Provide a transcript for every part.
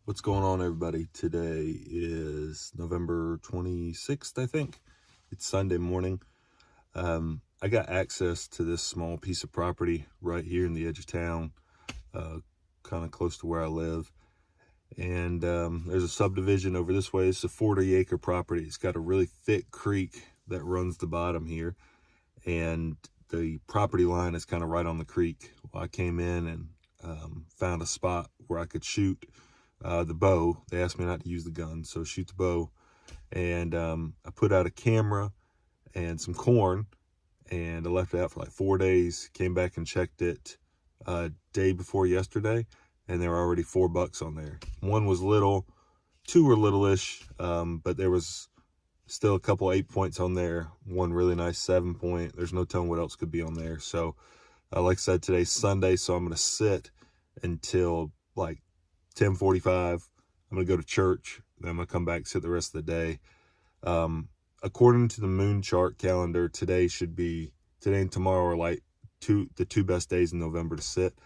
What's going on, everybody? Today is November 26th, I think. It's Sunday morning. I got access to this small piece of property right here in the edge of town, kind of close to where I live. And there's a subdivision over this way. It's a 40-acre property. It's got a really thick creek that runs the bottom here. And the property line is kind of right on the creek. Well, I came in and found a spot where I could shoot the bow. They asked me not to use the gun, so shoot the bow. And I put out a camera and some corn, and I left it out for like 4 days. Came back and checked it day before yesterday, and there were already 4 bucks on there. One was little, 2 were little-ish, but there was still a couple 8 points on there. One really nice 7 point. There's no telling what else could be on there. So like I said, today's Sunday, so I'm gonna sit until like 10:45. I'm gonna go to church, then I'm gonna come back, sit the rest of the day. According to the moon chart calendar, today and tomorrow are like the two best days in November to sit.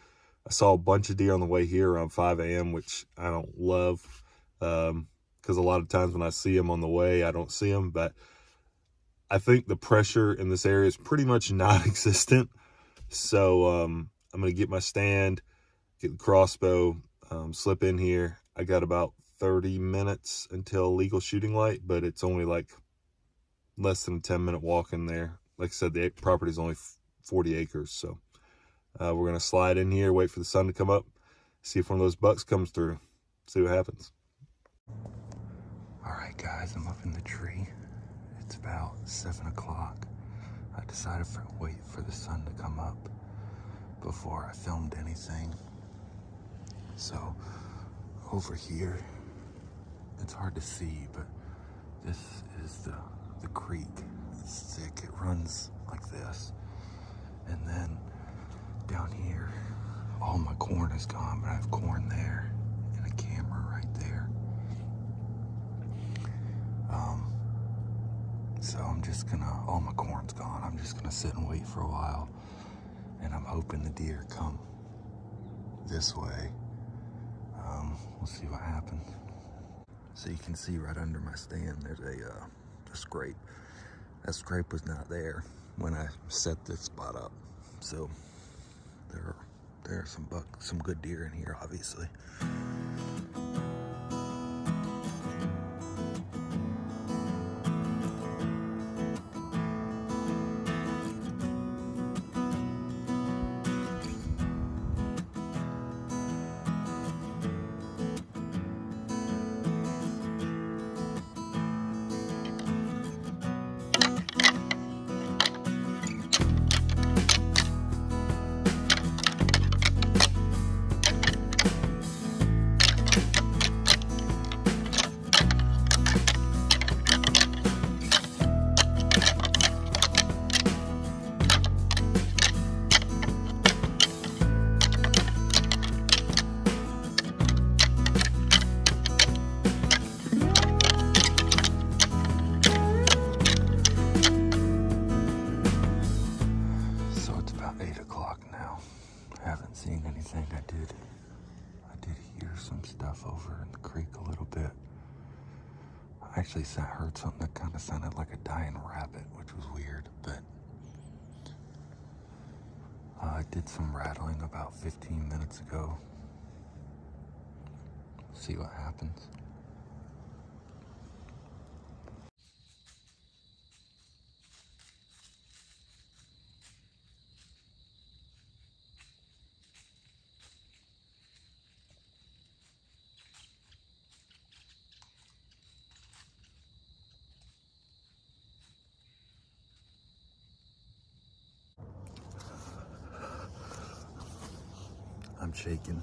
I saw a bunch of deer on the way here around 5 a.m., which I don't love, because a lot of times when I see them on the way, I don't see them. But I think the pressure in this area is pretty much non-existent. So I'm gonna get my stand, get the crossbow, slip in here. I got about 30 minutes until legal shooting light, but it's only like less than a 10-minute walk in there. Like I said, the property is only 40 acres. So we're gonna slide in here, wait for the sun to come up, see if one of those bucks comes through, see what happens. All right, guys, I'm up in the tree. It's about 7 o'clock. I decided to wait for the sun to come up before I filmed anything. So over here, it's hard to see, but this is the creek. It's thick, it runs like this. And then down here, all my corn is gone, but I have corn there and a camera right there. So I'm just gonna, all my corn's gone. I'm just gonna sit and wait for a while. And I'm hoping the deer come this way. We'll see what happens. So you can see right under my stand, there's a scrape. That scrape was not there when I set this spot up. So there are some good deer in here, obviously. Over in the creek a little bit. I actually heard something that kind of sounded like a dying rabbit, which was weird, but I did some rattling about 15 minutes ago. See what happens. I'm shaking.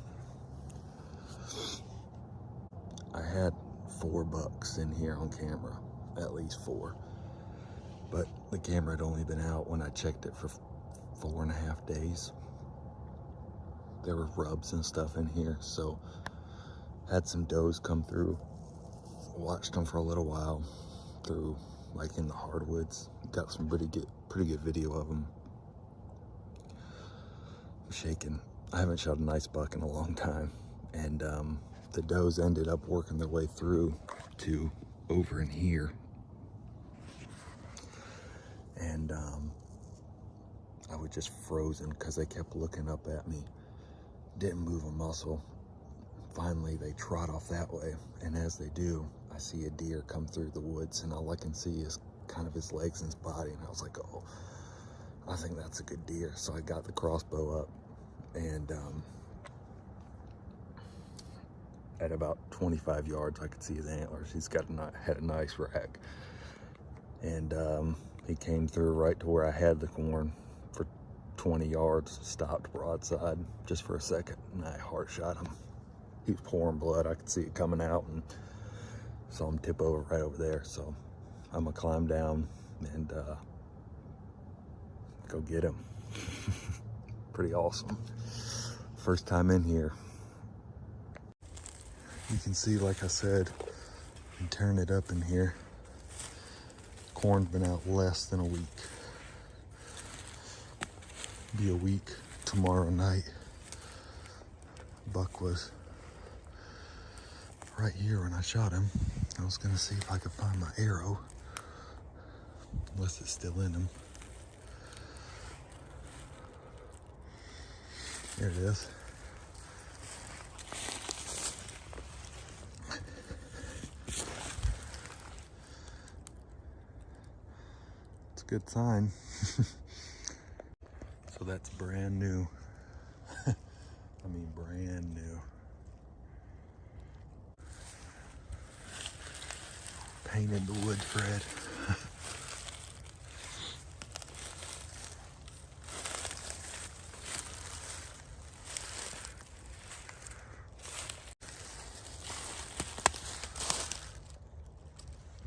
I had 4 bucks in here on camera, at least 4. But the camera had only been out when I checked it for 4.5 days. There were rubs and stuff in here, so had some does come through. Watched them for a little while through, like in the hardwoods. Got some pretty good video of them. I'm shaking. I haven't shot a nice buck in a long time, and the does ended up working their way through to over in here. And I was just frozen because they kept looking up at me. Didn't move a muscle. Finally, they trot off that way. And as they do, I see a deer come through the woods, and all I can see is kind of his legs and his body. And I was like, oh, I think that's a good deer. So I got the crossbow up, and at about 25 yards, I could see his antlers. He's had a nice rack. And he came through right to where I had the corn for 20 yards, stopped broadside just for a second, and I heart shot him. He was pouring blood. I could see it coming out, and saw him tip over right over there. So I'm gonna climb down and go get him. Pretty awesome. First time in here. You can see, like I said, I'm tearing it up in here. Corn's been out less than a week. Be a week tomorrow night. Buck was right here when I shot him. I was gonna see if I could find my arrow, unless it's still in him. There it is. It's a good sign. So that's brand new. I mean, brand new. Painted the wood, Fred.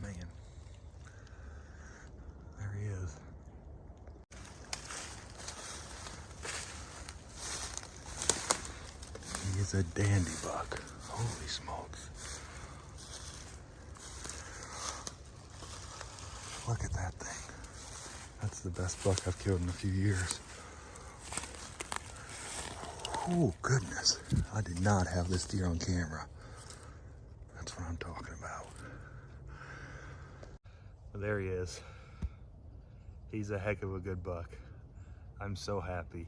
Man, there he is. He is a dandy buck. Holy smokes. Look at that thing. That's the best buck I've killed in a few years. Oh, goodness. I did not have this deer on camera. That's what I'm talking about. There he is. He's a heck of a good buck. I'm so happy.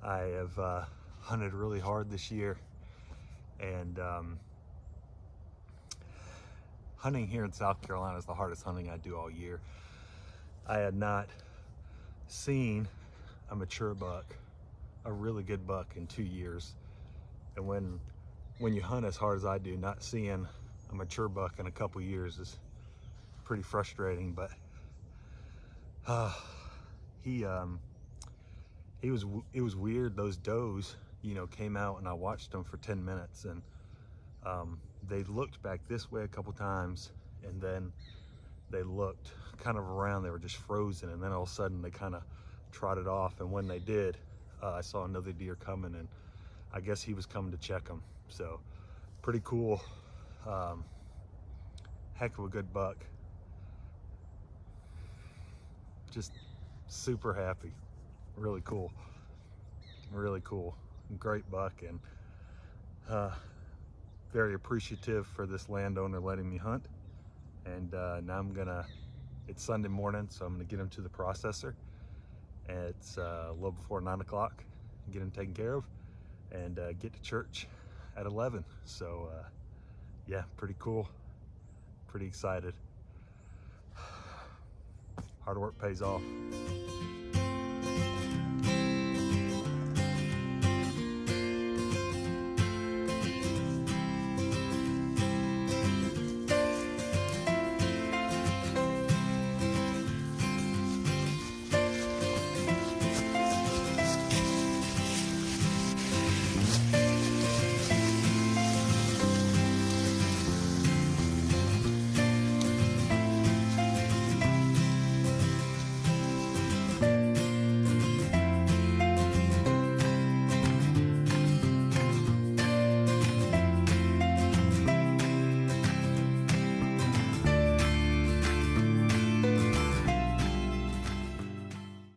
I have hunted really hard this year, and hunting here in South Carolina is the hardest hunting I do all year. I had not seen a mature buck, a really good buck, in 2 years. And when you hunt as hard as I do, not seeing a mature buck in a couple years is pretty frustrating. But it was weird. Those does, came out, and I watched them for 10 minutes, and they looked back this way a couple times, and then they looked kind of around. They were just frozen, and then all of a sudden they kind of trotted off. And when they did, I saw another deer coming, and I guess he was coming to check them. So pretty cool. Heck of a good buck. Just super happy. Really cool. Really cool. Great buck, and very appreciative for this landowner letting me hunt. And now it's Sunday morning, so I'm gonna get him to the processor. And it's a little before 9 o'clock. Get him taken care of, and get to church at 11. So yeah, pretty cool. Pretty excited. Hard work pays off.